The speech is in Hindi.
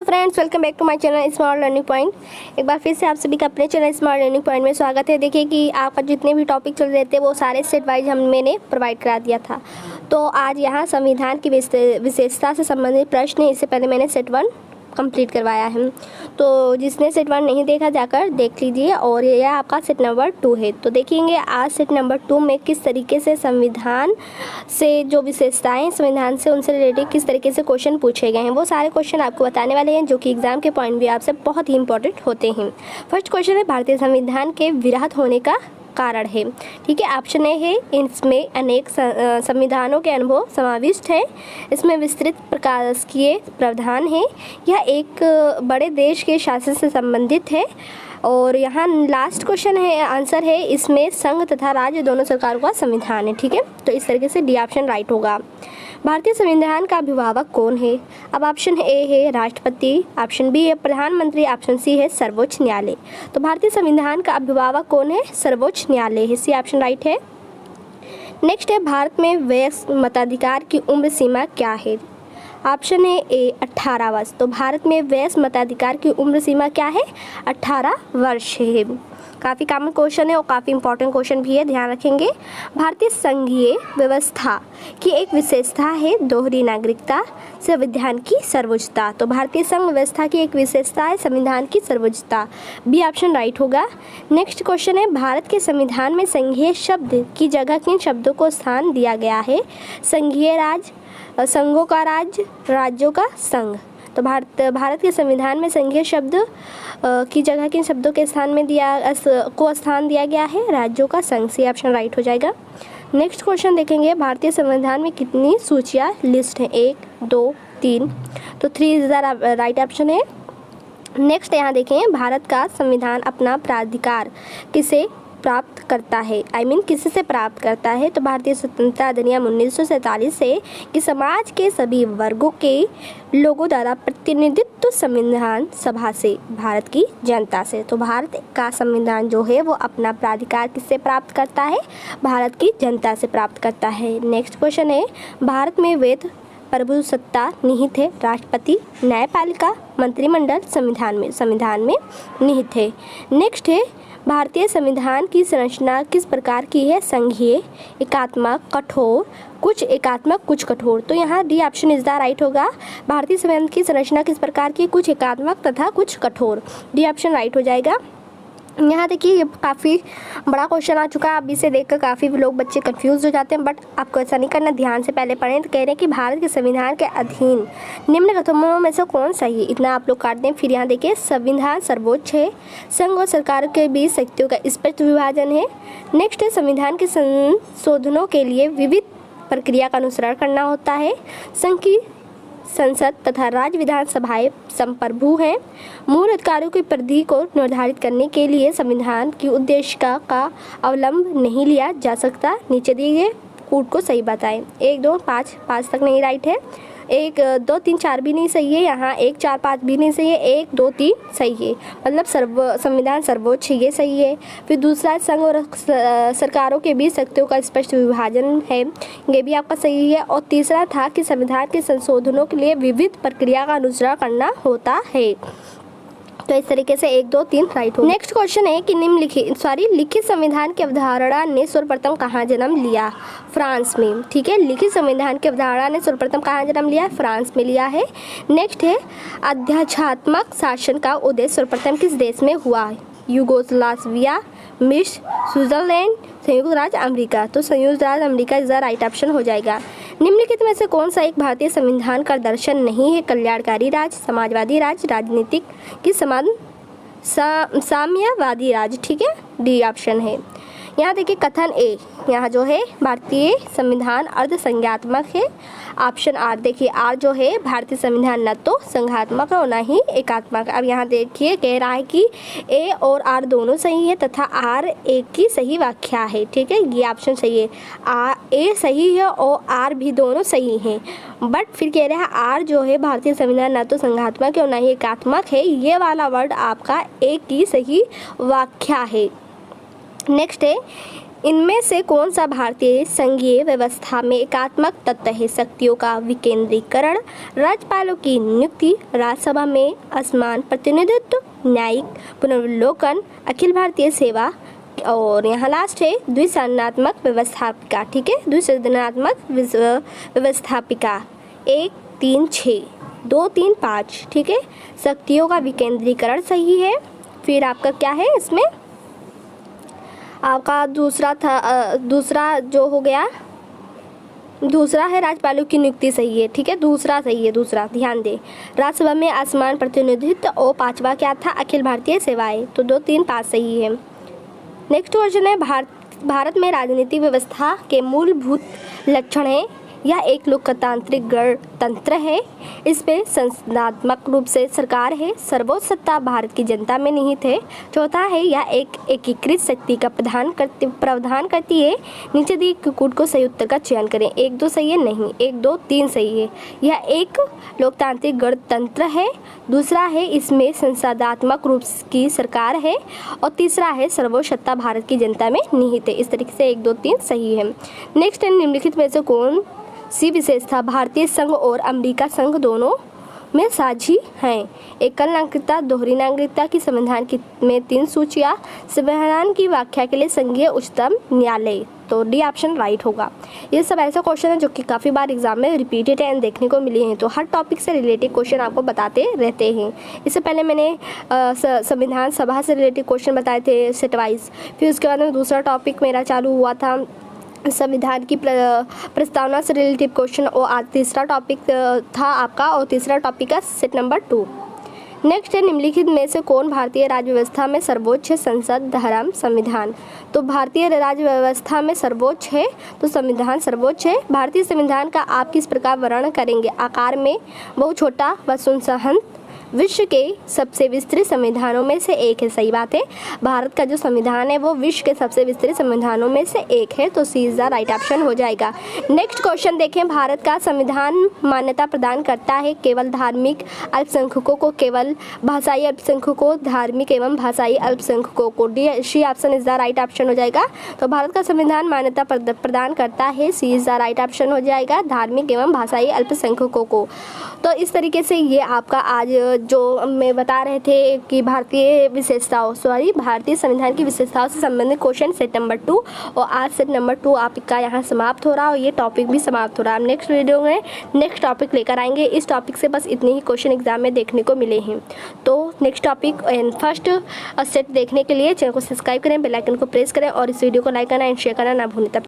Friends, welcome back to my channel smart learning point. एक बार फिर से आप सभी का अपने चैनल स्मार्ट लर्निंग पॉइंट में स्वागत है। देखिए कि आपका जितने भी टॉपिक चल रहे थे वो सारे सेट वाइज मैंने प्रोवाइड करा दिया था। तो आज यहाँ संविधान की विशेषता से संबंधित प्रश्न है। इससे पहले मैंने सेट 1 कंप्लीट करवाया है, तो जिसने सेट 1 नहीं देखा जाकर देख लीजिए। और यह आपका सेट नंबर 2 है। तो देखेंगे आज सेट नंबर 2 में किस तरीके से संविधान से जो विशेषताएं संविधान से उनसे रिलेटेड किस तरीके से क्वेश्चन पूछे गए हैं, वो सारे क्वेश्चन आपको बताने वाले हैं, जो कि एग्जाम के पॉइंट भी आपसे बहुत ही इंपॉर्टेंट होते हैं। फर्स्ट क्वेश्चन है, भारतीय संविधान के विरासत होने का कारण है। ठीक है, ऑप्शन ए है, इसमें अनेक संविधानों के अनुभव समाविष्ट है। इसमें विस्तृत प्रशासकीय प्रावधान है। यह एक बड़े देश के शासन से संबंधित है। और यहाँ लास्ट क्वेश्चन है, आंसर है, इसमें संघ तथा राज्य दोनों सरकारों का संविधान है। ठीक है, तो इस तरीके से डी ऑप्शन राइट होगा। भारतीय संविधान का अभिभावक कौन है? अब ऑप्शन ए है राष्ट्रपति, ऑप्शन बी है प्रधानमंत्री, ऑप्शन सी है सर्वोच्च न्यायालय। तो भारतीय संविधान का अभिभावक कौन है? सर्वोच्च न्यायालय है। सी ऑप्शन राइट है। नेक्स्ट है, भारत में वयस्क मताधिकार की उम्र सीमा क्या है? ऑप्शन है ए 18 वर्ष। तो भारत में वयस्क मताधिकार की उम्र सीमा क्या है? 18 वर्ष है। काफ़ी कॉमन क्वेश्चन है और काफ़ी इंपॉर्टेंट क्वेश्चन भी है, ध्यान रखेंगे। भारतीय संघीय व्यवस्था की एक विशेषता है दोहरी नागरिकता, संविधान की सर्वोच्चता। तो भारतीय संघ व्यवस्था की एक विशेषता है संविधान की सर्वोच्चता। बी ऑप्शन राइट होगा। नेक्स्ट क्वेश्चन है, भारत के संविधान में संघीय शब्द की जगह किन शब्दों को स्थान दिया गया है? संघीय राज, संघों का राज्य, राज्यों का संघ। तो भारत के संविधान में संघीय शब्द की जगह किन शब्दों के स्थान में स्थान दिया गया है? राज्यों का संघ। सी ऑप्शन राइट हो जाएगा। नेक्स्ट क्वेश्चन देखेंगे, भारतीय संविधान में कितनी सूचियाँ लिस्ट हैं? 1, 2, 3। तो 3 इज द राइट ऑप्शन है। नेक्स्ट यहाँ देखें, भारत का संविधान अपना प्राधिकार किसे प्राप्त करता है? किसी से प्राप्त करता है? तो भारतीय स्वतंत्रता अधिनियम 1947 से कि समाज के सभी वर्गों के लोगों द्वारा प्रतिनिधित्व संविधान सभा से, भारत की जनता से। तो भारत का संविधान जो है वो अपना प्राधिकार किससे प्राप्त करता है? भारत की जनता से प्राप्त करता है। नेक्स्ट क्वेश्चन है, भारत में वेद प्रभु सत्ता निहित है? राष्ट्रपति, न्यायपालिका, मंत्रिमंडल संविधान में निहित है। नेक्स्ट है, भारतीय संविधान की संरचना किस प्रकार की है? संघीय, एकात्मक, कठोर, कुछ एकात्मक कुछ कठोर। तो यहाँ D option is the right होगा। भारतीय संविधान की संरचना किस प्रकार की? कुछ एकात्मक तथा कुछ कठोर। डी ऑप्शन राइट हो जाएगा। यहाँ देखिए, ये काफ़ी बड़ा क्वेश्चन आ चुका है। अब इसे देखकर काफ़ी लोग बच्चे कंफ्यूज हो जाते हैं, बट आपको ऐसा नहीं करना, ध्यान से पहले पढ़ें। तो कह रहे हैं कि भारत के संविधान के अधीन निम्न कथनों में से कौन सही है? इतना आप लोग काट दें। फिर यहाँ देखिए, संविधान सर्वोच्च है, संघ और सरकार के बीच शक्तियों का स्पष्ट विभाजन है। नेक्स्ट है, संविधान के संशोधनों के लिए विविध प्रक्रिया का अनुसरण करना होता है। संघ की संसद तथा राज्य विधानसभाएं संप्रभु हैं। मूल अधिकारों की परिधि को निर्धारित करने के लिए संविधान की उद्देश्य का अवलंब नहीं लिया जा सकता। नीचे दिए गए कूट को सही बताएं। 1, 2, 5 तक नहीं राइट है। 1, 2, 3, 4 भी नहीं सही है। यहाँ 1, 4, 5 भी नहीं सही है। 1, 2, 3 सही है, मतलब संविधान सर्वोच्च ये सही है। फिर दूसरा, संघ और सरकारों के बीच शक्तियों का स्पष्ट विभाजन है, ये भी आपका सही है। और तीसरा था कि संविधान के संशोधनों के लिए विविध प्रक्रिया का अनुसरण करना होता है। तो इस तरीके से 1, 2, 3 राइट हो। नेक्स्ट क्वेश्चन है कि लिखित संविधान की अवधारणा ने सर्वप्रथम कहाँ जन्म लिया? फ्रांस में। ठीक है, लिखित संविधान की अवधारणा ने सर्वप्रथम कहाँ जन्म लिया? फ्रांस में लिया है। नेक्स्ट है, अध्यात्मात्मक शासन का उदय सर्वप्रथम किस देश में हुआ? यूगोस्लाविया, मिस्र, स्विट्जरलैंड, संयुक्त राज्य अमेरिका। तो संयुक्त राज्य America is the right option हो जाएगा। निम्नलिखित में से कौन सा एक भारतीय संविधान का दर्शन नहीं है? कल्याणकारी राज्य, समाजवादी राज्य, राजनीतिक की साम्यवादी राज्य। ठीक है, डी ऑप्शन है। यहाँ देखिए, कथन ए, यहाँ जो है भारतीय संविधान अर्ध संज्ञात्मक है। ऑप्शन आर देखिए, आर जो है भारतीय संविधान न तो संघात्मक है और न ही एकात्मक। अब यहाँ देखिए, कह रहा है कि ए और आर दोनों सही है तथा आर एक की सही व्याख्या है। ठीक है, ये ऑप्शन सही है। ए सही है और आर भी दोनों सही हैं, बट फिर कह रहे हैं आर जो है भारतीय संविधान न तो संघात्मक है और न ही एकात्मक है। ये वाला वर्ड आपका एक की सही व्याख्या है। नेक्स्ट है, इनमें से कौन सा भारतीय संघीय व्यवस्था में एकात्मक तत्व है? शक्तियों का विकेंद्रीकरण, राज्यपालों की नियुक्ति, राज्यसभा में असमान प्रतिनिधित्व, न्यायिक पुनर्विलोकन, अखिल भारतीय सेवा, और यहाँ लास्ट है द्विसदनात्मक व्यवस्थापिका। ठीक है, द्विसदनात्मक व्यवस्थापिका 1, 3, 6, 2, 3, 5। ठीक है, शक्तियों का विकेंद्रीकरण सही है। फिर आपका क्या है इसमें, आपका दूसरा जो हो गया, दूसरा है राज्यपालों की नियुक्ति सही है। ठीक है, दूसरा सही है, दूसरा ध्यान दें। राज्यसभा में असमान प्रतिनिधित्व और पांचवा क्या था, अखिल भारतीय सेवाएं। तो 2, 3, 5 सही है। नेक्स्ट क्वेश्चन है, भारत में राजनीतिक व्यवस्था के मूलभूत लक्षण है। यह एक लोकतांत्रिक गणतंत्र है। इसमें संसदात्मक रूप से सरकार है। सर्वोच्च सत्ता भारत की जनता में निहित है। चौथा है, यह एक एकीकृत शक्ति का प्रावधान करती है। नीचे दी कूट को सही उत्तर का चयन करें। 1, 2 सही है, नहीं, 1, 2, 3 सही है। यह एक लोकतांत्रिक गणतंत्र है। दूसरा है, इसमें संसदात्मक रूप की सरकार है। और तीसरा है, सर्वोच्च सत्ता भारत की जनता में निहित है। इस तरीके से 1, 2, 3 सही है। नेक्स्ट है, निम्नलिखित में से कौन सी विशेषता भारतीय संघ और अमेरिका संघ दोनों में साझी हैं? एकल नागरिकता, दोहरी नागरिकता की संविधान में 3 सूचियां, संविधान की व्याख्या के लिए संघीय उच्चतम न्यायालय। तो डी ऑप्शन राइट होगा। ये सब ऐसे क्वेश्चन है जो कि काफ़ी बार एग्जाम में रिपीटेड एंड देखने को मिले हैं। तो हर टॉपिक से रिलेटेड क्वेश्चन आपको बताते रहते हैं। इससे पहले मैंने संविधान सभा से रिलेटेड क्वेश्चन बताए थे सेट वाइज। फिर उसके बाद में दूसरा टॉपिक मेरा चालू हुआ था संविधान की प्रस्तावना से रिलेटेड क्वेश्चन, और आज तीसरा टॉपिक था आपका, और तीसरा टॉपिक का सेट नंबर 2। नेक्स्ट है, निम्नलिखित में से कौन भारतीय राज्य व्यवस्था में सर्वोच्च है? संसद, धर्म, संविधान। तो भारतीय राज्य व्यवस्था में सर्वोच्च है तो संविधान सर्वोच्च है। भारतीय संविधान का आप किस प्रकार वर्णन करेंगे? आकार में बहुत छोटा व सुसंहत, विश्व के सबसे विस्तृत संविधानों में से एक है। सही बात है, भारत का जो संविधान है वो विश्व के सबसे विस्तृत संविधानों में से एक है। तो सी इज द राइट ऑप्शन हो जाएगा। नेक्स्ट क्वेश्चन देखें, भारत का संविधान मान्यता प्रदान करता है केवल धार्मिक अल्पसंख्यकों को, केवल भाषाई अल्पसंख्यकों, धार्मिक एवं भाषाई अल्पसंख्यकों को। D C option is the right option हो जाएगा। तो भारत का संविधान मान्यता प्रदान करता है, सी इज द राइट ऑप्शन हो जाएगा, धार्मिक एवं भाषाई अल्पसंख्यकों को। तो इस तरीके से ये आपका आज जो मैं बता रहे थे कि भारतीय संविधान की विशेषताओं से संबंधित क्वेश्चन सेट नंबर 2, और आज सेट नंबर 2 आपका यहाँ समाप्त हो रहा है और ये टॉपिक भी समाप्त हो रहा है। हम नेक्स्ट वीडियो में नेक्स्ट टॉपिक लेकर आएंगे। इस टॉपिक से बस इतने ही क्वेश्चन एग्जाम में देखने को मिले हैं। तो next topic and first set देखने के लिए चैनल को सब्सक्राइब करें, बेल आइकन को प्रेस करें और इस वीडियो को लाइक करना एंड शेयर करना ना भूलें।